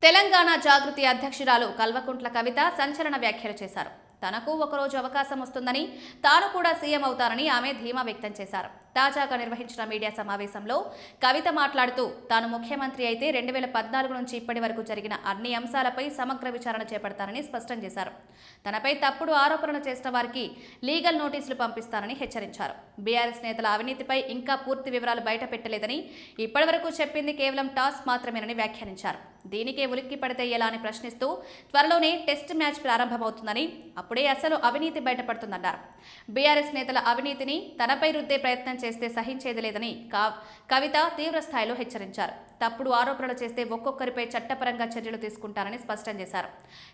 తెలంగాణ జాగృతి అధ్యక్షురాలు కల్వకుంట్ల కవిత సంచలన వ్యాఖ్యలు చేశారు. తనకు ఒకరోజు అవకాశం వస్తుందని, తాను కూడా సీఎం అవుతానని ఆమె ధీమా వ్యక్తం చేశారు. తాజాగా నిర్వహించిన మీడియా సమావేశంలో కవిత మాట్లాడుతూ, తాను ముఖ్యమంత్రి అయితే 2014 నుంచి ఇప్పటి వరకు జరిగిన అన్ని అంశాలపై సమగ్ర విచారణ చేపడతానని స్పష్టం చేశారు. తనపై తప్పుడు ఆరోపణలు చేసిన వారికి లీగల్ నోటీసులు పంపిస్తానని హెచ్చరించారు. బీఆర్ఎస్ నేతల అవినీతిపై ఇంకా పూర్తి వివరాలు బయట పెట్టలేదని, ఇప్పటి వరకు చెప్పింది కేవలం టాస్క్ మాత్రమేనని వ్యాఖ్యానించారు. దీనికే ఉలిక్కి పడితే ఎలా అని ప్రశ్నిస్తూ, త్వరలోనే టెస్ట్ మ్యాచ్ ప్రారంభమవుతుందని, అప్పుడే అసలు అవినీతి బయటపడుతుందన్నారు. బీఆర్ఎస్ నేతల అవినీతిని తనపై రుద్దే ప్రయత్నం చేస్తే సహించేది లేదని కవిత తీవ్ర స్థాయిలో హెచ్చరించారు. తప్పుడు ఆరోపణలు చేస్తే ఒక్కొక్కరిపై చట్టపరంగా చర్యలు తీసుకుంటారని స్పష్టం చేశారు.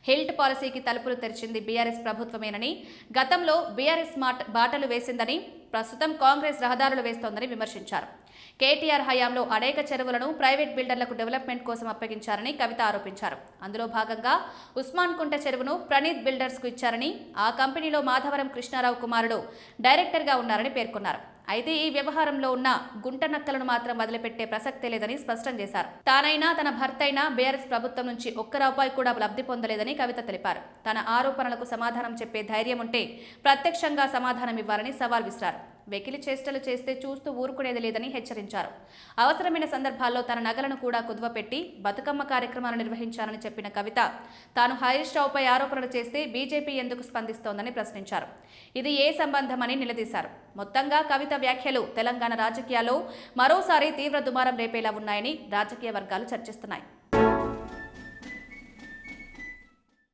హెల్త్ పాలసీకి తలుపులు తెరిచింది బీఆర్ఎస్ ప్రభుత్వమేనని, గతంలో బీఆర్ఎస్ బాటలు వేసిందని, ప్రస్తుతం కాంగ్రెస్ రహదారులు వేస్తోందని విమర్శించారు. కేటీఆర్ హయాంలో అనేక చెరువులను ప్రైవేట్ బిల్డర్లకు డెవలప్మెంట్ కోసం అప్పగించారని కవిత ఆరోపించారు. అందులో భాగంగా ఉస్మాన్ కుంట చెరువును ప్రణీత్ బిల్డర్స్కు ఇచ్చారని, ఆ కంపెనీలో మాధవరం కృష్ణారావు కుమారుడు డైరెక్టర్గా ఉన్నారని పేర్కొన్నారు. అయితే ఈ వ్యవహారంలో ఉన్న గుంట నక్కలను మాత్రం వదిలిపెట్టే ప్రసక్తే లేదని స్పష్టం చేశారు. తానైనా తన భర్త అయినా బీఆర్ఎస్ ప్రభుత్వం నుంచి ఒక్క రూపాయి కూడా లబ్ధి పొందలేదని కవిత తెలిపారు. తన ఆరోపణలకు సమాధానం చెప్పే ధైర్యం ఉంటే ప్రత్యక్షంగా సమాధానం ఇవ్వాలని సవాల్ విసిరారు. వెకిలి చేష్టలు చేస్తే చూస్తూ ఊరుకునేది లేదని హెచ్చరించారు. అవసరమైన సందర్భాల్లో తన నగలను కూడా కుదువపెట్టి బతుకమ్మ కార్యక్రమాలు నిర్వహించాలని చెప్పిన కవిత, తాను హరీష్ రావుపై ఆరోపణలు చేస్తే బీజేపీ ఎందుకు స్పందిస్తోందని ప్రశ్నించారు. ఇది ఏ సంబంధమని నిలదీశారు. మొత్తంగా కవిత వ్యాఖ్యలు తెలంగాణ రాజకీయాల్లో మరోసారి తీవ్ర దుమారం రేపేలా ఉన్నాయని రాజకీయ వర్గాలు చర్చిస్తున్నాయి.